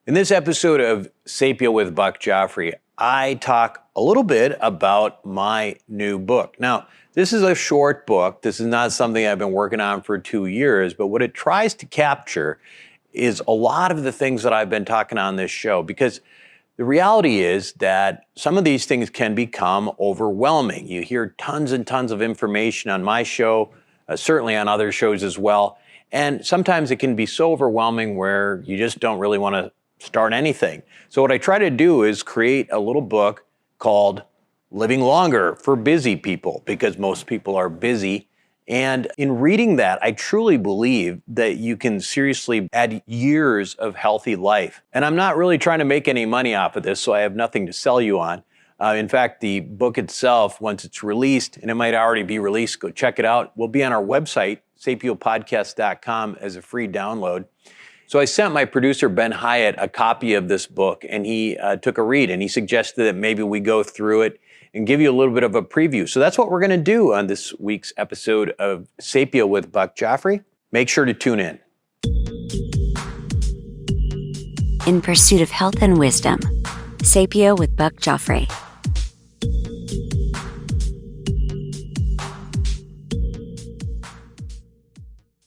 In this episode of Sapio with Buck Joffrey, I talk a little bit about my new book. Now, this is a short book. This is not something I've been working on for 2 years, but what it tries to capture is a lot of the things that I've been talking on this show, because the reality is that some of these things can become overwhelming. You hear tons and tons of information on my show, certainly on other shows as well. And sometimes it can be so overwhelming where you just don't really want to start anything. So what I try to do is create a little book called Living Longer for Busy People, because most people are busy. And in reading that, I truly believe that you can seriously add years of healthy life. And I'm not really trying to make any money off of this, so I have nothing to sell you on. In fact, the book itself, once it's released, and it might already be released, go check it out, will be on our website, sapiopodcast.com, as a free download. So I sent my producer, Ben Hyatt, a copy of this book, and he took a read, and he suggested that maybe we go through it and give you a little bit of a preview. So that's what we're going to do on this week's episode of Sapio with Buck Joffrey. Make sure to tune in. In pursuit of health and wisdom, Sapio with Buck Joffrey.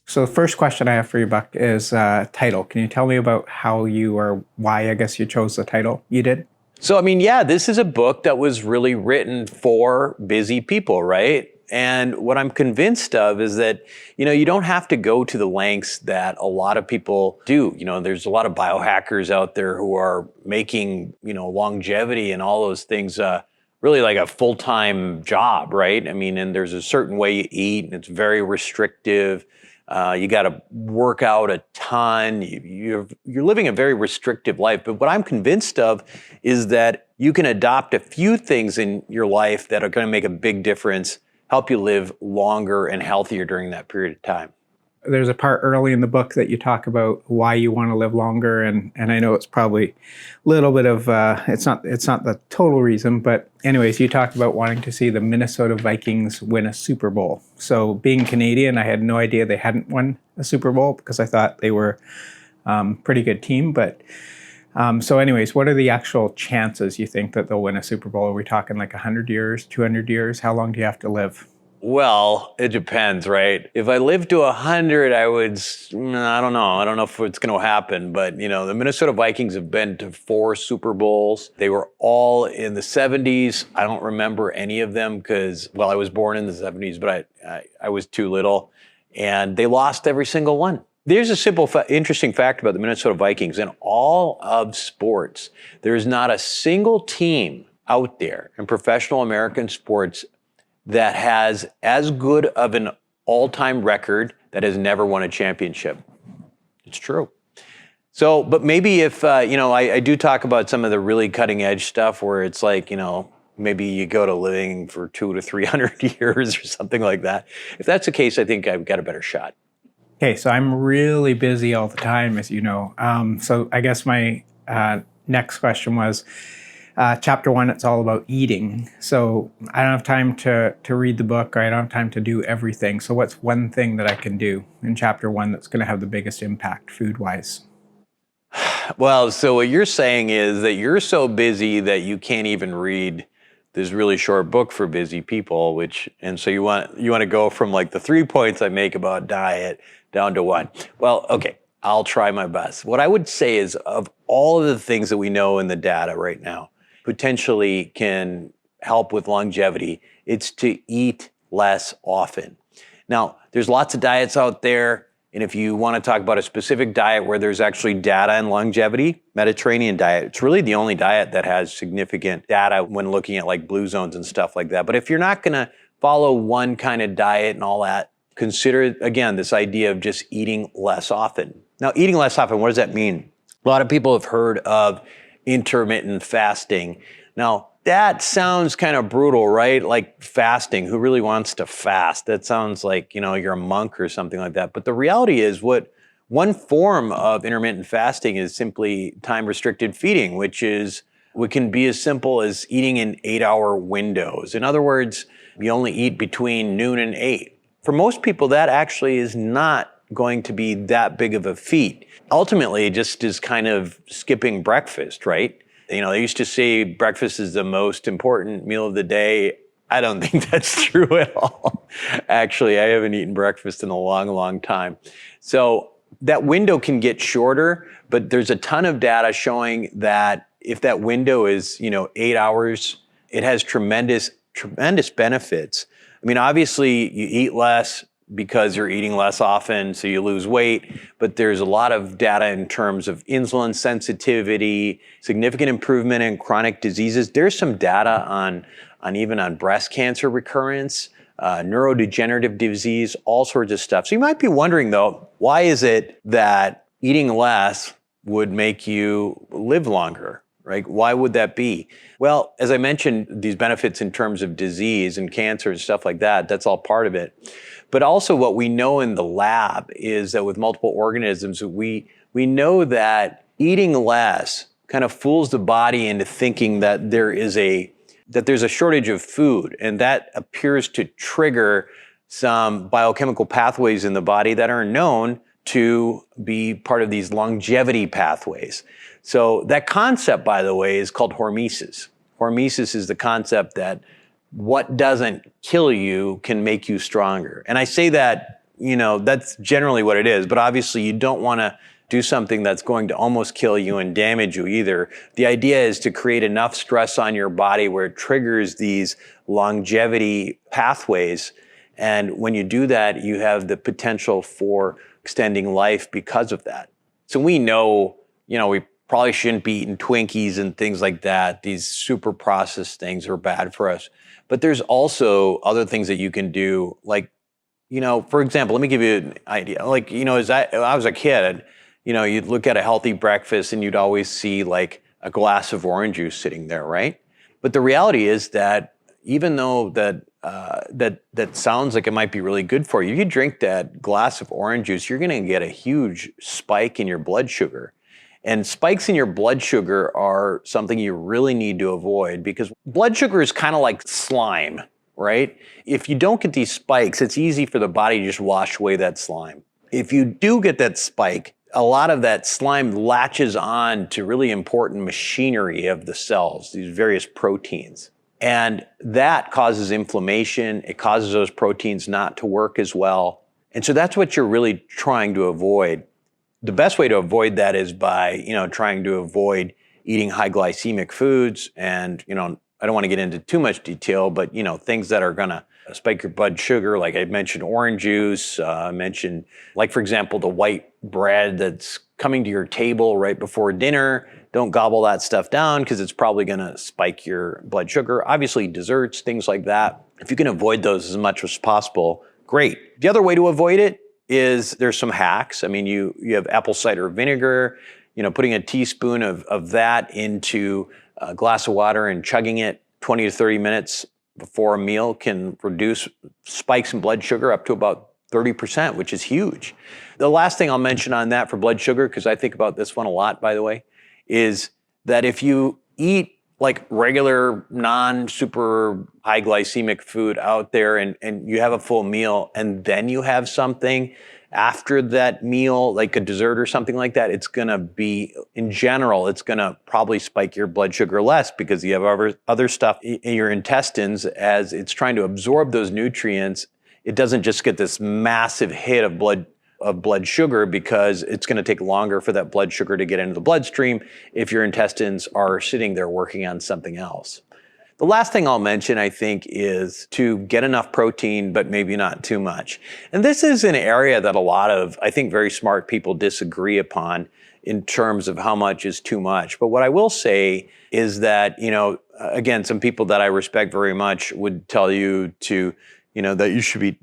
So the first question I have for you, Buck, is title. Can you tell me about how you, or why, I guess, you chose the title you did? So, this is a book that was really written for busy people, right? And what I'm convinced of is that, you don't have to go to the lengths that a lot of people do. There's a lot of biohackers out there who are making, longevity and all those things really like a full-time job, right? And there's a certain way you eat, and it's very restrictive. You got to work out a ton. You're living a very restrictive life. But what I'm convinced of is that you can adopt a few things in your life that are going to make a big difference, help you live longer and healthier during that period of time. There's a part early in the book that you talk about why you want to live longer, and I know it's probably a little bit of it's not the total reason, but anyways, you talk about wanting to see the Minnesota Vikings win a Super Bowl. So being Canadian, I had no idea they hadn't won a Super Bowl because I thought they were pretty good team. But so anyways, what are the actual chances you think that they'll win a Super Bowl? Are we talking like 100 years, 200 years? How long do you have to live? Well, it depends, right? If I live to 100, I don't know. I don't know if it's going to happen, but the Minnesota Vikings have been to 4 Super Bowls. They were all in the 70s. I don't remember any of them because, I was born in the 70s, but I was too little, and they lost every single one. There's a simple, interesting fact about the Minnesota Vikings. In all of sports, there is not a single team out there in professional American sports that has as good of an all-time record that has never won a championship. It's true. So, but maybe if, I do talk about some of the really cutting edge stuff where it's like, maybe you go to living for 200 to 300 years or something like that. If that's the case, I think I've got a better shot. Okay, so I'm really busy all the time, as you know. So I guess my next question was, Chapter 1, it's all about eating. So I don't have time to read the book, or I don't have time to do everything. So what's one thing that I can do in Chapter 1 that's going to have the biggest impact food-wise? Well, so what you're saying is that you're so busy that you can't even read this really short book for busy people, and so you want to go from like the 3 points I make about diet down to 1. Well, okay, I'll try my best. What I would say is, of all of the things that we know in the data right now, potentially can help with longevity, it's to eat less often. Now, there's lots of diets out there, and if you want to talk about a specific diet where there's actually data in longevity, Mediterranean diet, it's really the only diet that has significant data when looking at like blue zones and stuff like that. But if you're not going to follow one kind of diet and all that, consider, again, this idea of just eating less often. Now, eating less often, what does that mean? A lot of people have heard of intermittent fasting. Now, that sounds kind of brutal, right? Like fasting. Who really wants to fast? That sounds like, you're a monk or something like that. But the reality is, one form of intermittent fasting is simply time-restricted feeding, which can be as simple as eating in 8-hour windows. In other words, you only eat between noon and 8. For most people, that actually is not going to be that big of a feat. Ultimately, it just is kind of skipping breakfast, right? You know, they used to say breakfast is the most important meal of the day. I don't think that's true at all. Actually, I haven't eaten breakfast in a long, long time. So that window can get shorter, but there's a ton of data showing that if that window is, 8 hours, it has tremendous benefits. I mean, obviously you eat less because you're eating less often, so you lose weight, but there's a lot of data in terms of insulin sensitivity, significant improvement in chronic diseases. There's some data on even on breast cancer recurrence, neurodegenerative disease, all sorts of stuff. So you might be wondering though, why is it that eating less would make you live longer, right? Why would that be? Well, as I mentioned, these benefits in terms of disease and cancer and stuff like that, that's all part of it. But also what we know in the lab is that with multiple organisms, we know that eating less kind of fools the body into thinking that there's a shortage of food, and that appears to trigger some biochemical pathways in the body that are known to be part of these longevity pathways. So that concept, by the way, is called hormesis. Hormesis is the concept that what doesn't kill you can make you stronger. And I say that, that's generally what it is, but obviously you don't want to do something that's going to almost kill you and damage you either. The idea is to create enough stress on your body where it triggers these longevity pathways. And when you do that, you have the potential for extending life because of that. So we know, we probably shouldn't be eating Twinkies and things like that. These super processed things are bad for us. But there's also other things that you can do. Like, for example, let me give you an idea. Like, as I was a kid, you'd look at a healthy breakfast and you'd always see like a glass of orange juice sitting there, right? But the reality is that even though that sounds like it might be really good for you, if you drink that glass of orange juice, you're going to get a huge spike in your blood sugar. And spikes in your blood sugar are something you really need to avoid because blood sugar is kind of like slime, right? If you don't get these spikes, it's easy for the body to just wash away that slime. If you do get that spike, a lot of that slime latches on to really important machinery of the cells, these various proteins. And that causes inflammation. It causes those proteins not to work as well. And so that's what you're really trying to avoid. The best way to avoid that is by, trying to avoid eating high glycemic foods. And, I don't want to get into too much detail, but, things that are going to spike your blood sugar, like I mentioned, orange juice, I mentioned, like, for example, the white bread that's coming to your table right before dinner. Don't gobble that stuff down because it's probably going to spike your blood sugar. Obviously, desserts, things like that. If you can avoid those as much as possible, great. The other way to avoid it is there's some hacks. I mean, you have apple cider vinegar, putting a teaspoon of that into a glass of water and chugging it 20 to 30 minutes before a meal can reduce spikes in blood sugar up to about 30%, which is huge. The last thing I'll mention on that for blood sugar, because I think about this one a lot, by the way, is that if you eat like regular non-super high glycemic food out there and you have a full meal and then you have something after that meal, like a dessert or something like that, it's gonna be, in general, it's gonna probably spike your blood sugar less because you have other stuff in your intestines as it's trying to absorb those nutrients. It doesn't just get this massive hit of blood sugar because it's going to take longer for that blood sugar to get into the bloodstream if your intestines are sitting there working on something else. The last thing I'll mention, I think, is to get enough protein, but maybe not too much. And this is an area that a lot of, I think, very smart people disagree upon in terms of how much is too much. But what I will say is that, again, some people that I respect very much would tell you to, that you should be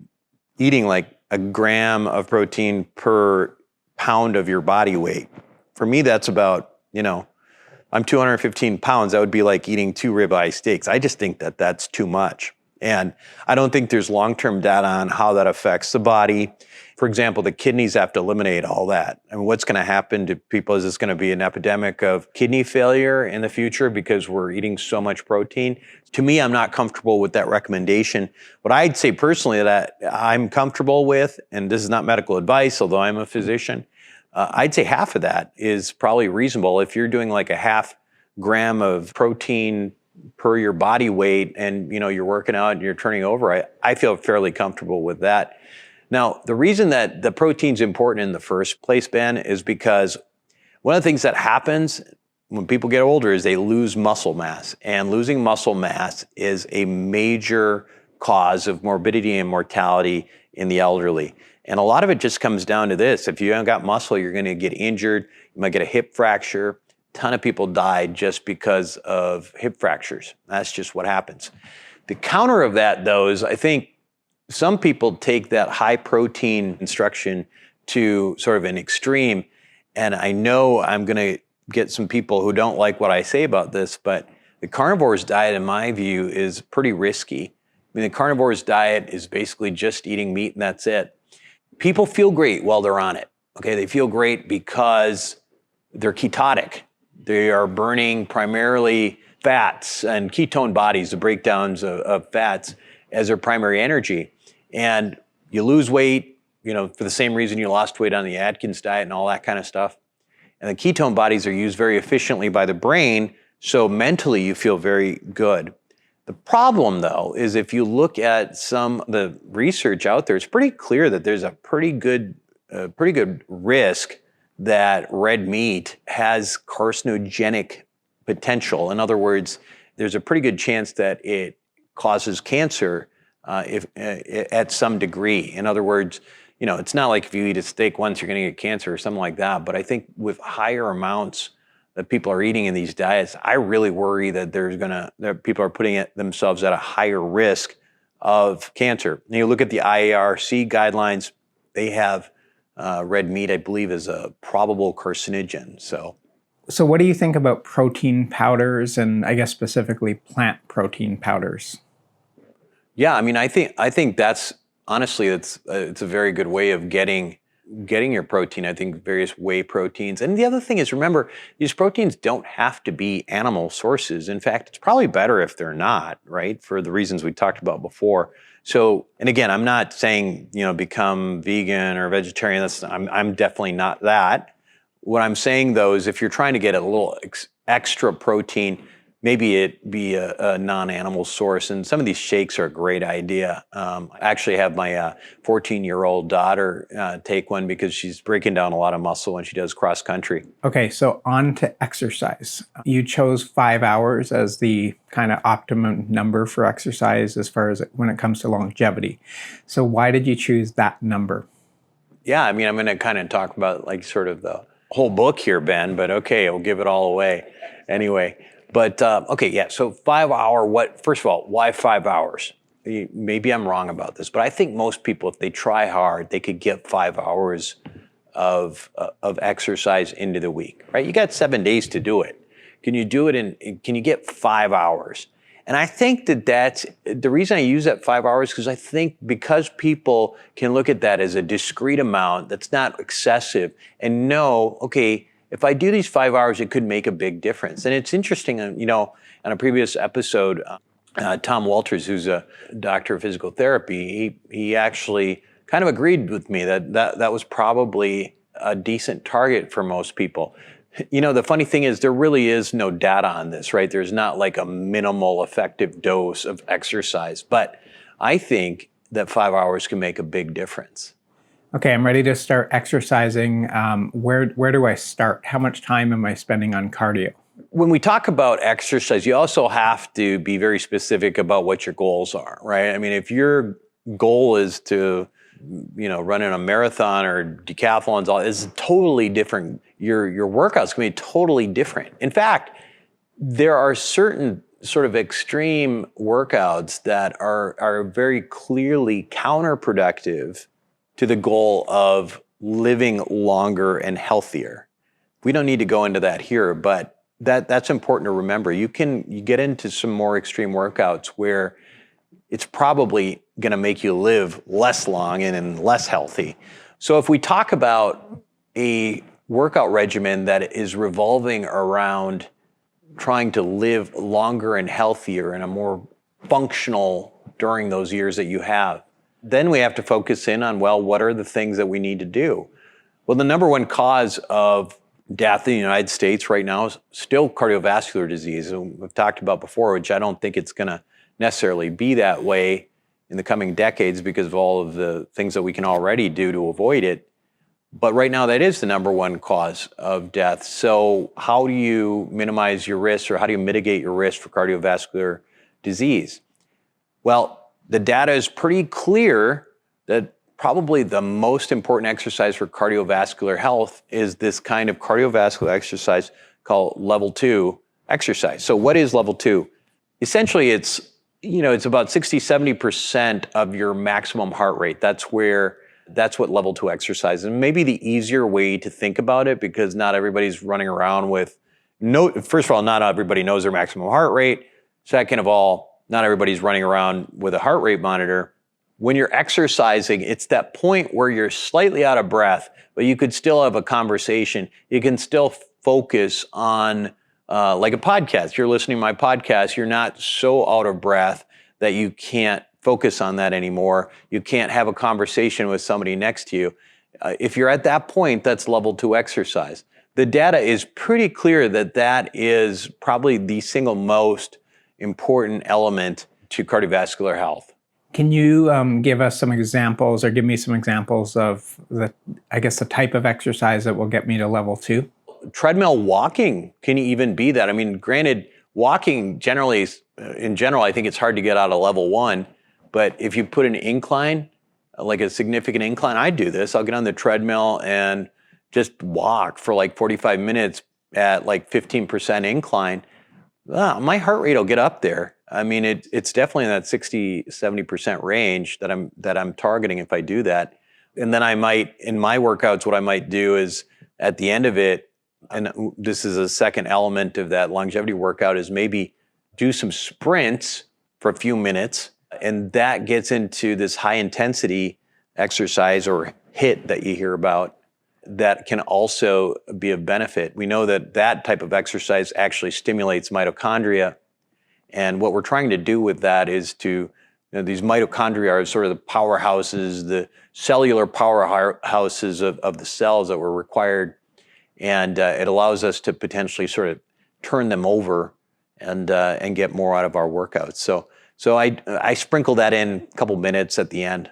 eating like a gram of protein per pound of your body weight. For me, that's about, I'm 215 pounds. That would be like eating 2 ribeye steaks. I just think that that's too much. And I don't think there's long-term data on how that affects the body. For example, the kidneys have to eliminate all that. I mean, what's going to happen to people? Is this going to be an epidemic of kidney failure in the future because we're eating so much protein? To me, I'm not comfortable with that recommendation. What I'd say personally that I'm comfortable with, and this is not medical advice, although I'm a physician, I'd say half of that is probably reasonable. If you're doing like a half gram of protein per your body weight and you're working out and you're turning over, I feel fairly comfortable with that. Now, the reason that the protein's important in the first place, Ben, is because one of the things that happens when people get older is they lose muscle mass. And losing muscle mass is a major cause of morbidity and mortality in the elderly. And a lot of it just comes down to this. If you haven't got muscle, you're going to get injured. You might get a hip fracture. A ton of people died just because of hip fractures. That's just what happens. The counter of that, though, is I think some people take that high protein instruction to sort of an extreme. And I know I'm going to get some people who don't like what I say about this, but the carnivore's diet, in my view, is pretty risky. I mean, the carnivore's diet is basically just eating meat and that's it. People feel great while they're on it. Okay, they feel great because they're ketotic. They are burning primarily fats and ketone bodies, the breakdowns of fats, as their primary energy. And you lose weight, for the same reason you lost weight on the Atkins diet and all that kind of stuff. And the ketone bodies are used very efficiently by the brain, so mentally you feel very good. The problem, though, is if you look at some of the research out there, it's pretty clear that there's a pretty good risk that red meat has carcinogenic potential. In other words, there's a pretty good chance that it causes cancer at some degree. In other words, it's not like if you eat a steak once, you're going to get cancer or something like that. But I think with higher amounts that people are eating in these diets, I really worry that that people are putting themselves at a higher risk of cancer. And you look at the IARC guidelines, they have red meat, I believe, as a probable carcinogen. So what do you think about protein powders and I guess specifically plant protein powders? Yeah, I mean, I think that's honestly, it's a very good way of getting your protein. I think various whey proteins. And the other thing is, remember, these proteins don't have to be animal sources. In fact, it's probably better if they're not, right? For the reasons we talked about before. So, and again, I'm not saying, become vegan or vegetarian. I'm definitely not that. What I'm saying, though, is if you're trying to get a little extra protein, maybe it be a non-animal source. And some of these shakes are a great idea. I actually have my 14-year-old daughter take one because she's breaking down a lot of muscle when she does cross country. Okay, so on to exercise. You chose 5 hours as the kind of optimum number for exercise as far as when it comes to longevity. So why did you choose that number? Yeah, I mean, I'm going to kind of talk about like sort of the whole book here, Ben, but okay, we'll give it all away anyway. But okay, yeah, so 5 hour, first of all, why 5 hours? Maybe I'm wrong about this, but I think most people, if they try hard, they could get 5 hours of exercise into the week, right? You got 7 days to do it. Can you do it can you get 5 hours? And I think that's, the reason I use that 5 hours, because people can look at that as a discrete amount that's not excessive and know, okay, if I do these 5 hours, it could make a big difference. And it's interesting, on a previous episode, Tom Walters, who's a doctor of physical therapy, he actually kind of agreed with me that was probably a decent target for most people. The funny thing is there really is no data on this, right? There's not like a minimal effective dose of exercise, but I think that 5 hours can make a big difference. Okay, I'm ready to start exercising. Where do I start? How much time am I spending on cardio? When we talk about exercise, you also have to be very specific about what your goals are, right? I mean, if your goal is to, run in a marathon or decathlons, it's totally different. Your workouts can be totally different. In fact, there are certain sort of extreme workouts that are very clearly counterproductive to the goal of living longer and healthier. We don't need to go into that here, but that's important to remember. You get into some more extreme workouts where it's probably going to make you live less long and less healthy. So if we talk about a workout regimen that is revolving around trying to live longer and healthier and a more functional during those years that you have, then we have to focus in on, well, what are the things that we need to do? Well, the number one cause of death in the United States right now is still cardiovascular disease. And we've talked about before, which I don't think it's going to necessarily be that way in the coming decades because of all of the things that we can already do to avoid it. But right now, that is the number one cause of death. So how do you minimize your risk, or how do you mitigate your risk for cardiovascular disease? Well, the data is pretty clear that probably the most important exercise for cardiovascular health is this kind of cardiovascular exercise called level 2 exercise. So what is level 2? Essentially, it's about 60-70% of your maximum heart rate. That's what level 2 exercise is. And maybe the easier way to think about it, because not everybody's running around with first of all, not everybody knows their maximum heart rate. Second of all, not everybody's running around with a heart rate monitor. When you're exercising, it's that point where you're slightly out of breath, but you could still have a conversation. You can still focus on, like a podcast. You're listening to my podcast. You're not so out of breath that you can't focus on that anymore. You can't have a conversation with somebody next to you. If you're at that point, that's level 2 exercise. The data is pretty clear that that is probably the single most important element to cardiovascular health. Can you give us some examples, or give me some examples of the type of exercise that will get me to level 2? Treadmill walking can even be that. I mean, granted, walking generally, in general, I think it's hard to get out of level 1. But if you put an incline, like a significant incline, I do this. I'll get on the treadmill and just walk for like 45 minutes at like 15% incline. My heart rate will get up there. I mean, it's definitely in that 60-70% range that I'm targeting if I do that. And then I might, in my workouts, what I might do is at the end of it, and this is a second element of that longevity workout, is maybe do some sprints for a few minutes. And that gets into this high intensity exercise or HIIT that you hear about that can also be of benefit. We know that that type of exercise actually stimulates mitochondria. And what we're trying to do with that is to, these mitochondria are sort of the powerhouses, the cellular powerhouses of the cells that were required. And it allows us to potentially sort of turn them over and get more out of our workouts. So I sprinkle that in a couple minutes at the end.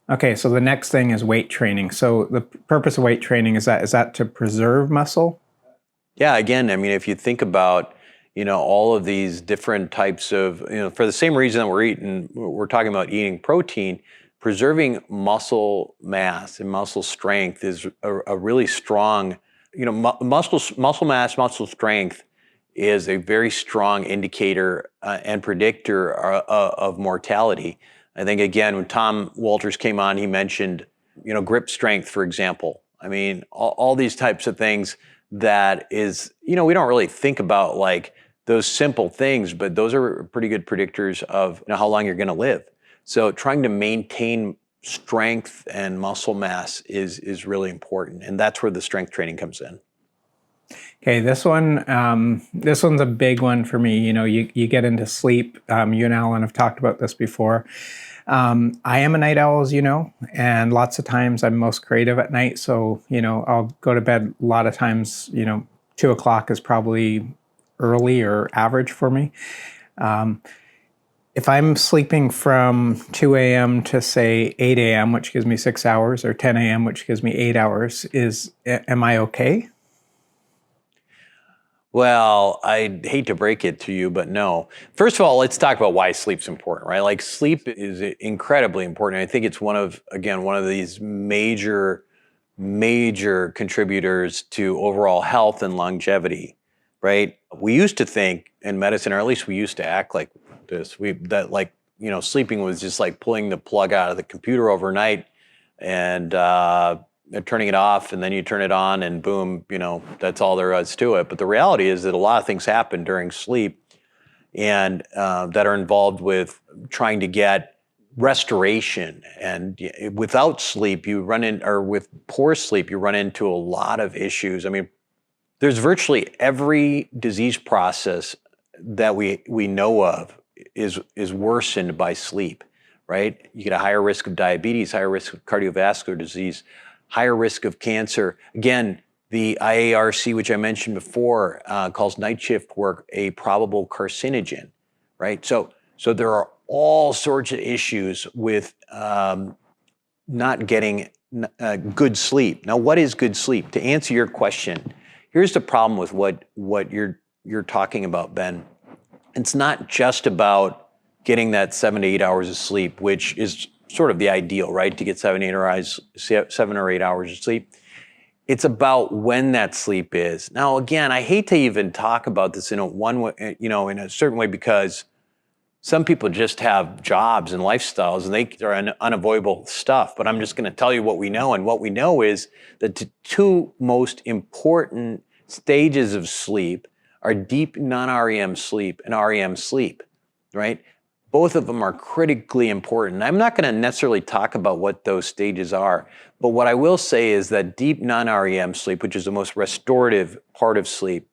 Okay, so the next thing is weight training. So the purpose of weight training is that to preserve muscle? Yeah, again, I mean, if you think about, all of these different types of, for the same reason that we're talking about eating protein, preserving muscle mass and muscle strength is a really strong, muscle mass, muscle strength is a very strong indicator and predictor of mortality. I think, again, when Tom Walters came on, he mentioned, grip strength, for example. I mean, all these types of things that is, we don't really think about like those simple things, but those are pretty good predictors of how long you're going to live. So trying to maintain strength and muscle mass is really important. And that's where the strength training comes in. Okay, this one's a big one for me. You get into sleep. You and Alan have talked about this before. I am a night owl, as you know, and lots of times I'm most creative at night. So, I'll go to bed a lot of times, 2 o'clock is probably early or average for me. If I'm sleeping from 2 a.m. to say 8 a.m., which gives me 6 hours, or 10 a.m., which gives me 8 hours, am I okay? Well, I hate to break it to you, but no. First of all, let's talk about why sleep's important, right? Like, sleep is incredibly important. I think it's one of these major contributors to overall health and longevity, right? We used to think in medicine, or at least we used to act like this, sleeping was just like pulling the plug out of the computer overnight and turning it off, and then you turn it on and boom, that's all there is to it. But the reality is that a lot of things happen during sleep and that are involved with trying to get restoration. And without sleep, or with poor sleep, you run into a lot of issues. I mean, there's virtually every disease process that we know of is worsened by sleep, right? You get a higher risk of diabetes, higher risk of cardiovascular disease, higher risk of cancer. Again, the IARC, which I mentioned before, calls night shift work a probable carcinogen, right? So there are all sorts of issues with not getting good sleep. Now, what is good sleep? To answer your question, here's the problem with what you're talking about, Ben. It's not just about getting that 7 to 8 hours of sleep, which is sort of the ideal, right? To get 7 or 8 hours of sleep. It's about when that sleep is. Now, again, I hate to even talk about this in in a certain way, because some people just have jobs and lifestyles and they're unavoidable stuff. But I'm just going to tell you what we know. And what we know is that the two most important stages of sleep are deep non-REM sleep and REM sleep, right? Both of them are critically important. I'm not going to necessarily talk about what those stages are, but what I will say is that deep non-REM sleep, which is the most restorative part of sleep,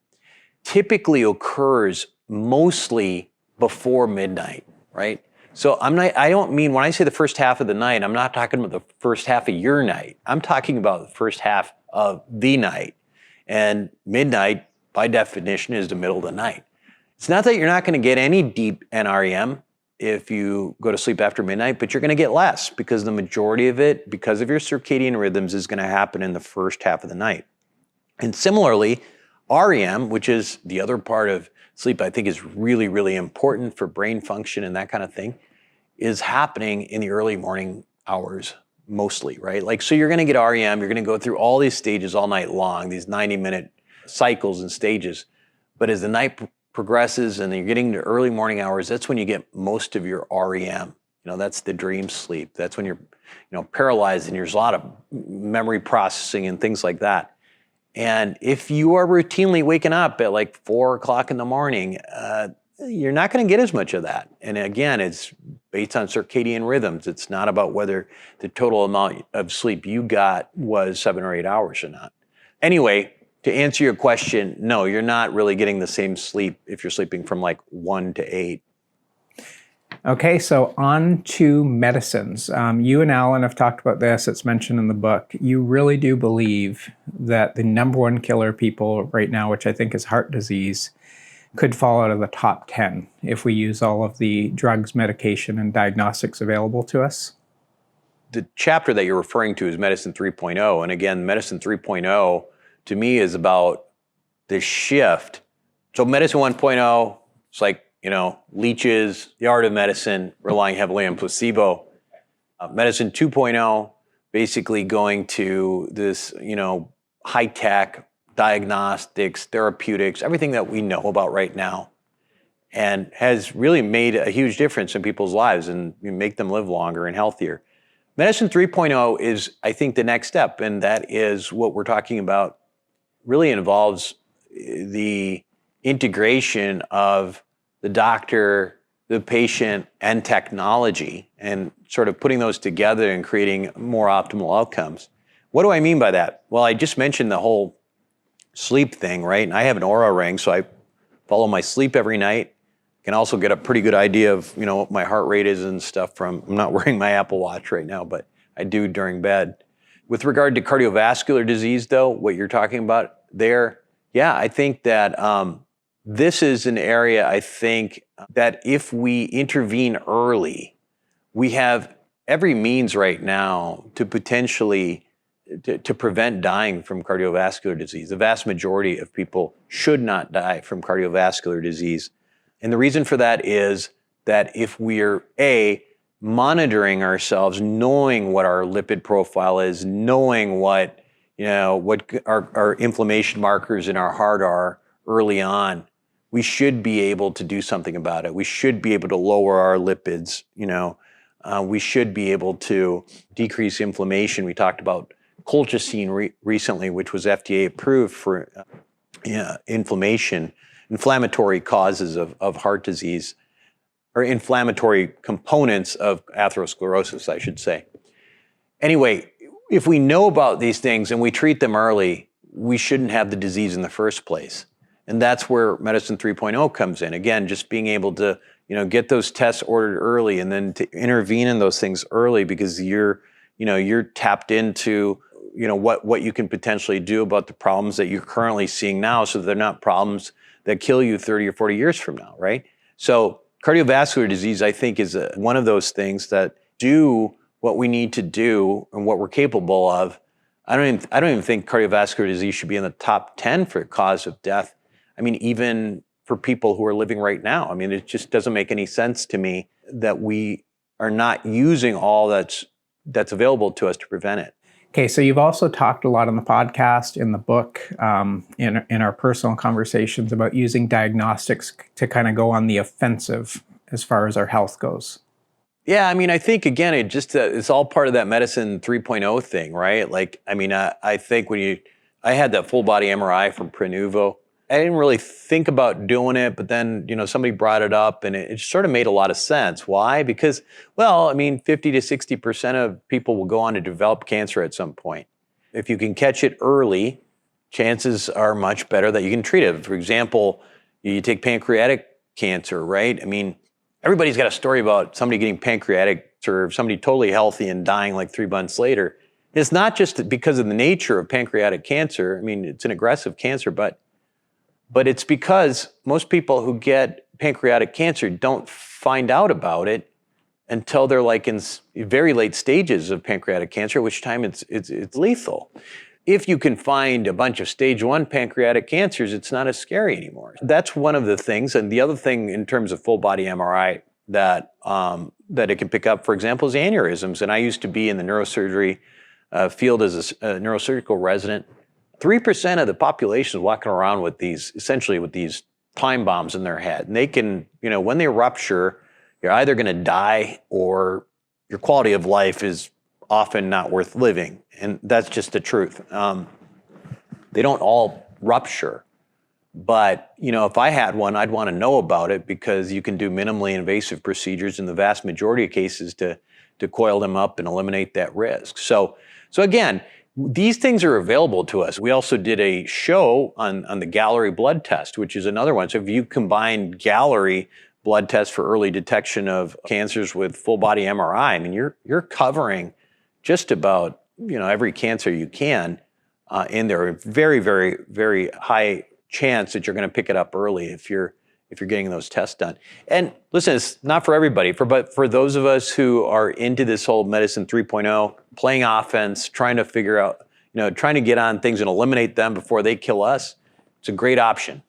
typically occurs mostly before midnight, right? So I don't mean, when I say the first half of the night, I'm not talking about the first half of your night. I'm talking about the first half of the night. And midnight, by definition, is the middle of the night. It's not that you're not going to get any deep NREM if you go to sleep after midnight, but you're going to get less, because the majority of it, because of your circadian rhythms, is going to happen in the first half of the night. And similarly, REM, which is the other part of sleep I think is really, really important for brain function and that kind of thing, is happening in the early morning hours mostly, right? Like, so you're going to get REM, you're going to go through all these stages all night long, these 90-minute cycles and stages. But as the night progresses and you're getting to early morning hours, that's when you get most of your REM. That's the dream sleep. That's when you're, paralyzed, and there's a lot of memory processing and things like that. And if you are routinely waking up at like 4 o'clock in the morning, you're not going to get as much of that. And again, it's based on circadian rhythms. It's not about whether the total amount of sleep you got was 7 or 8 hours or not. Anyway, to answer your question, no, you're not really getting the same sleep if you're sleeping from like 1 to 8. Okay, so on to medicines. You and Alan have talked about this. It's mentioned in the book. You really do believe that the number one killer of people right now, which I think is heart disease, could fall out of the top 10 if we use all of the drugs, medication, and diagnostics available to us? The chapter that you're referring to is Medicine 3.0. And again, Medicine 3.0 to me is about the shift. So Medicine 1.0, it's like, leeches, the art of medicine, relying heavily on placebo. Medicine 2.0, basically going to this, high-tech diagnostics, therapeutics, everything that we know about right now, and has really made a huge difference in people's lives and make them live longer and healthier. Medicine 3.0 is, I think, the next step, and that is what we're talking about. Really involves the integration of the doctor, the patient, and technology, and sort of putting those together and creating more optimal outcomes. What do I mean by that? Well, I just mentioned the whole sleep thing, right? And I have an Oura ring, so I follow my sleep every night. Can also get a pretty good idea of, what my heart rate is and stuff from, I'm not wearing my Apple Watch right now, but I do during bed. With regard to cardiovascular disease, though, what you're talking about there, yeah, I think that this is an area, I think, that if we intervene early, we have every means right now to potentially to prevent dying from cardiovascular disease. The vast majority of people should not die from cardiovascular disease. And the reason for that is that if we're monitoring ourselves, knowing what our lipid profile is, knowing what our inflammation markers in our heart are early on, we should be able to do something about it. We should be able to lower our lipids. We should be able to decrease inflammation. We talked about colchicine recently, which was FDA approved for inflammatory causes of heart disease. or inflammatory components of atherosclerosis, I should say. Anyway, if we know about these things and we treat them early, we shouldn't have the disease in the first place. And that's where Medicine 3.0 comes in. Again, just being able to, get those tests ordered early and then to intervene in those things early, because you're tapped into, what you can potentially do about the problems that you're currently seeing now, so they're not problems that kill you 30 or 40 years from now, right? So cardiovascular disease, I think, is one of those things that do what we need to do and what we're capable of. I don't even think cardiovascular disease should be in the top 10 for cause of death. I mean, even for people who are living right now. I mean, it just doesn't make any sense to me that we are not using all that's available to us to prevent it. Okay, so you've also talked a lot on the podcast, in the book, in our personal conversations about using diagnostics to kind of go on the offensive as far as our health goes. Yeah, I mean, I think, again, it's all part of that Medicine 3.0 thing, right? Like, I mean, I think I had that full body MRI from Prenuvo. I didn't really think about doing it, but then, somebody brought it up and it sort of made a lot of sense. Why? Because, well, I mean, 50 to 60% of people will go on to develop cancer at some point. If you can catch it early, chances are much better that you can treat it. For example, you take pancreatic cancer, right? I mean, everybody's got a story about somebody getting pancreatic cancer, somebody totally healthy and dying like 3 months later. It's not just because of the nature of pancreatic cancer. I mean, it's an aggressive cancer, but it's because most people who get pancreatic cancer don't find out about it until they're like in very late stages of pancreatic cancer, at which time it's lethal. If you can find a bunch of stage 1 pancreatic cancers, it's not as scary anymore. That's one of the things. And the other thing in terms of full body MRI that it can pick up, for example, is aneurysms. And I used to be in the neurosurgery field as a neurosurgical resident. 3% of the population is walking around with these time bombs in their head. And they can, when they rupture, you're either going to die or your quality of life is often not worth living. And that's just the truth. They don't all rupture. But, if I had one, I'd want to know about it, because you can do minimally invasive procedures in the vast majority of cases to coil them up and eliminate that risk. So again, these things are available to us. We also did a show on the Gallery blood test, which is another one. So if you combine Gallery blood tests for early detection of cancers with full body MRI, I mean, you're covering just about every cancer you can in there. Very, very, very high chance that you're going to pick it up early if you're getting those tests done. And listen, it's not for everybody, but for those of us who are into this whole Medicine 3.0, playing offense, trying to figure out, trying to get on things and eliminate them before they kill us, it's a great option.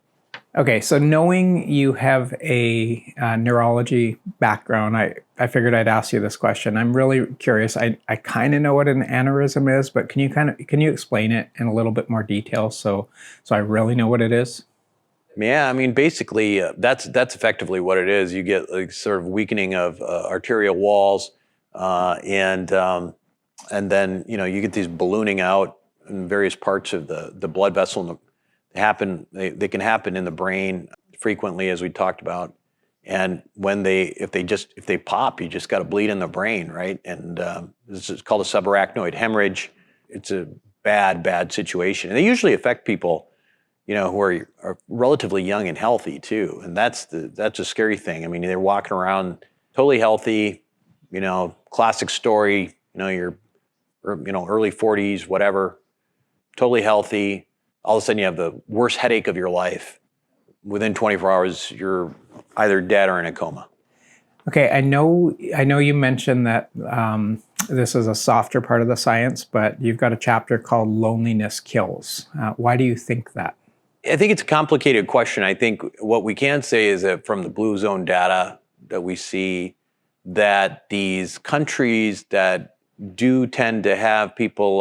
Okay, so knowing you have a neurology background, I figured I'd ask you this question. I'm really curious. I kind of know what an aneurysm is, but can you explain it in a little bit more detail so I really know what it is? Yeah, I mean, basically, that's effectively what it is. You get like sort of weakening of arterial walls, and then you get these ballooning out in various parts of the blood vessel. They can happen in the brain frequently, as we talked about. And if they pop, you just got to bleed in the brain, right? And this is called a subarachnoid hemorrhage. It's a bad situation, and they usually affect people who are relatively young and healthy too. And that's a scary thing. I mean, they're walking around totally healthy, classic story, you're early 40s, whatever, totally healthy. All of a sudden you have the worst headache of your life. Within 24 hours, you're either dead or in a coma. Okay, I know you mentioned that this is a softer part of the science, but you've got a chapter called Loneliness Kills. Why do you think that? I think it's a complicated question. I think what we can say is that from the blue zone data that we see, that these countries that do tend to have people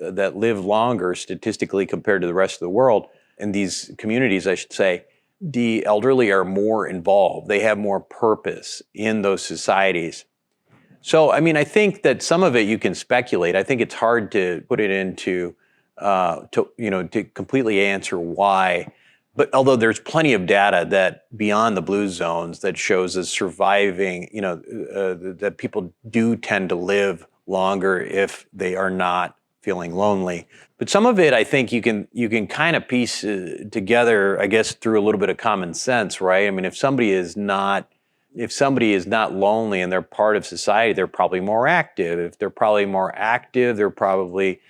that live longer statistically compared to the rest of the world, in these communities, I should say, the elderly are more involved. They have more purpose in those societies. So, I mean, I think that some of it you can speculate. I think it's hard to put it into to completely answer why But although there's plenty of data that beyond the blue zones that shows us surviving, that people do tend to live longer if they are not feeling lonely. But some of it, I think you can kind of piece together, I guess, through a little bit of common sense, right? I mean, if somebody is not lonely and they're part of society, they're probably more active. If they're probably more active, they're probably,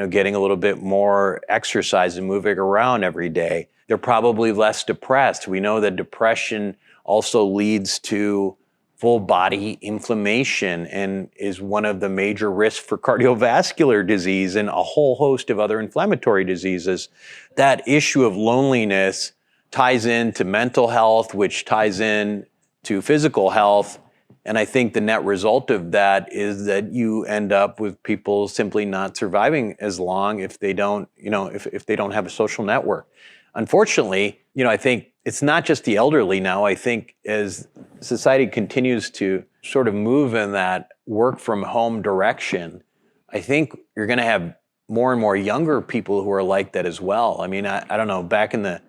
getting a little bit more exercise and moving around every day. They're probably less depressed. We know that depression also leads to full body inflammation and is one of the major risks for cardiovascular disease and a whole host of other inflammatory diseases. That issue of loneliness ties into mental health, which ties in to physical health. And I think the net result of that is that you end up with people simply not surviving as long if they don't, if they don't have a social network. Unfortunately, I think it's not just the elderly now. I think as society continues to sort of move in that work from home direction, I think you're going to have more and more younger people who are like that as well. I mean, I don't know, back in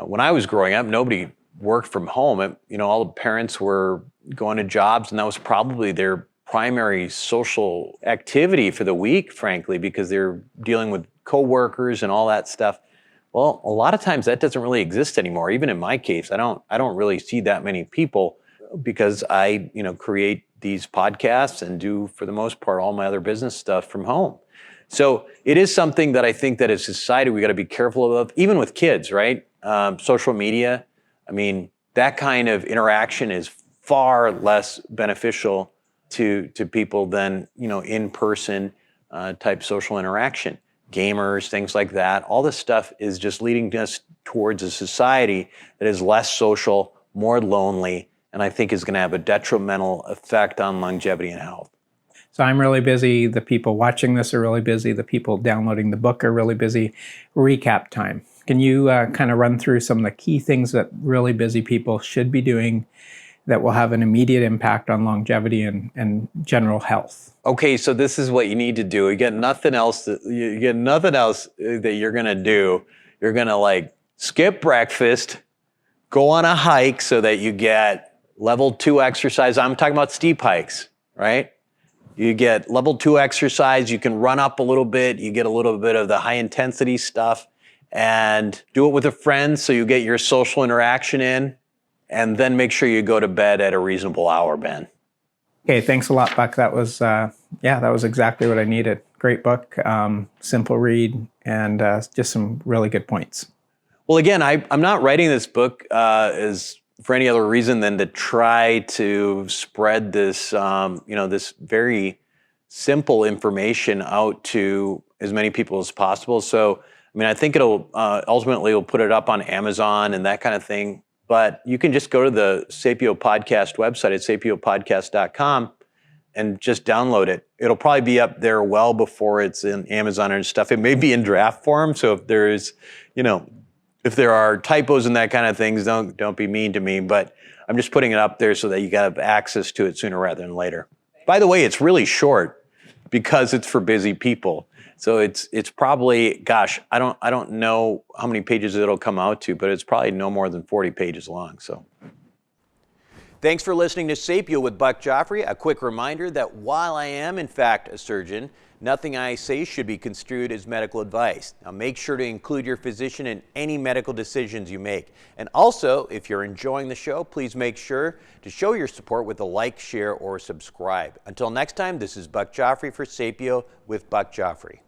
when I was growing up, nobody worked from home. All the parents were going to jobs, and that was probably their primary social activity for the week, frankly, because they're dealing with coworkers and all that stuff. Well, a lot of times that doesn't really exist anymore. Even in my case, I don't really see that many people because I, create these podcasts and do, for the most part, all my other business stuff from home. So it is something that I think that as a society, we got to be careful of, even with kids, right? Social media. I mean, that kind of interaction is far less beneficial to people than, in-person type social interaction. Gamers, things like that. All this stuff is just leading us towards a society that is less social, more lonely, and I think is going to have a detrimental effect on longevity and health. So I'm really busy. The people watching this are really busy. The people downloading the book are really busy. Recap time. Can you kind of run through some of the key things that really busy people should be doing that will have an immediate impact on longevity and general health? Okay, so this is what you need to do. You get nothing else that you're going to do. You're going to skip breakfast, go on a hike so that you get level 2 exercise. I'm talking about steep hikes, right? You get level 2 exercise. You can run up a little bit. You get a little bit of the high intensity stuff, and do it with a friend so you get your social interaction in. And then make sure you go to bed at a reasonable hour, Ben. Okay, thanks a lot, Buck. That was exactly what I needed. Great book, simple read, and just some really good points. Well, again, I'm not writing this book as for any other reason than to try to spread this, this very simple information out to as many people as possible. So, I think it'll ultimately we'll put it up on Amazon and that kind of thing. But you can just go to the Sapio Podcast website at sapiopodcast.com and just download it. It'll probably be up there well before it's in Amazon and stuff. It may be in draft form, so if there's, if there are typos and that kind of things, don't be mean to me. But I'm just putting it up there so that you have access to it sooner rather than later. By the way, it's really short because it's for busy people. So it's probably, I don't know how many pages it'll come out to, but it's probably no more than 40 pages long. So, thanks for listening to Sapio with Buck Joffrey. A quick reminder that while I am in fact a surgeon, nothing I say should be construed as medical advice. Now make sure to include your physician in any medical decisions you make. And also, if you're enjoying the show, please make sure to show your support with a like, share, or subscribe. Until next time, this is Buck Joffrey for Sapio with Buck Joffrey.